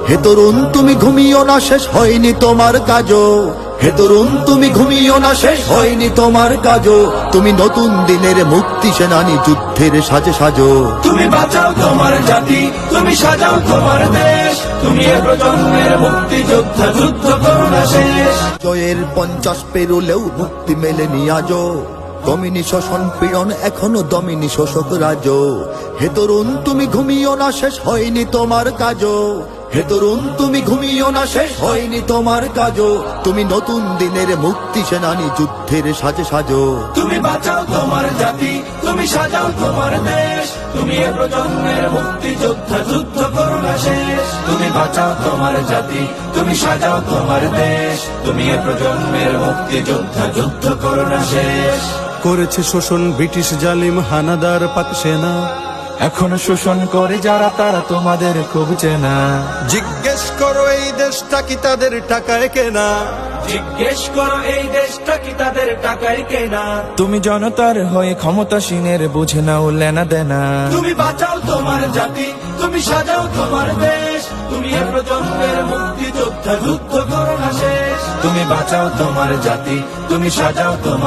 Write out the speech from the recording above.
হে তরুণ তুমি ঘুমিও না, শেষ হয়নি তোমার কাজও। হে তরুণ তুমি ঘুমিও না, শেষ হয়নি তোমার কাজও। তুমি নতুন দিনের মুক্তি সেনানী, যুদ্ধের সাজে সাজো। তুমি বাঁচাও তোমার জাতি, তুমি সাজাও তোমার দেশ, তুমি এ প্রজন্মের মুক্তি যোদ্ধা, যুদ্ধ করো না শেষ। জয়ের 50 পেরোলেও মুক্তি মেলেনি আজও। দমিনী শোষণ পীড়ন এখনো দমিনী শোষক রাজ। হে তরুণ তুমি ঘুমিও না, শেষ হয়নি তোমার কাজও। হে তরুণ তুমি ঘুমিও না, শেষ হয়নি তোমার কাজও। তুমি নতুন দিনের মুক্তি সেনানী, যুদ্ধের সাজে সাজো। তুমি বাঁচাও তোমার জাতি, তুমি সাজাও তোমার দেশ, তুমি এ প্রজন্মের মুক্তি যোদ্ধা, যুদ্ধ করো না শেষ। তুমি বাঁচাও তোমার জাতি, তুমি সাজাও তোমার দেশ, তুমি এ প্রজন্মের মুক্তি যোদ্ধা, যুদ্ধ করো না শেষ। করেছে শোষণ ব্রিটিশ জালিম হানাদার পাক সেনা, এখনো শোষণ করে যারা, তারা তোমাদের খুব চেনা। জিজ্ঞেস করো এই দেশটা কি তাদের টাকায় কেনা। জিজ্ঞেস করো এই দেশটা কি তাদের টাকায় কেনা। তুমি জনতার হয়ে ক্ষমতাসীনের বুঝে নাও লেনা দেনা। তুমি বাঁচাও তোমার জাতি, তুমি সাজাও তোমার দেশ, তুমি এ প্রজন্মের মুক্তি যোদ্ধা, যুদ্ধ করো না শেষ। তুমি বাঁচাও তোমার জাতি, তুমি সাজাও তোমার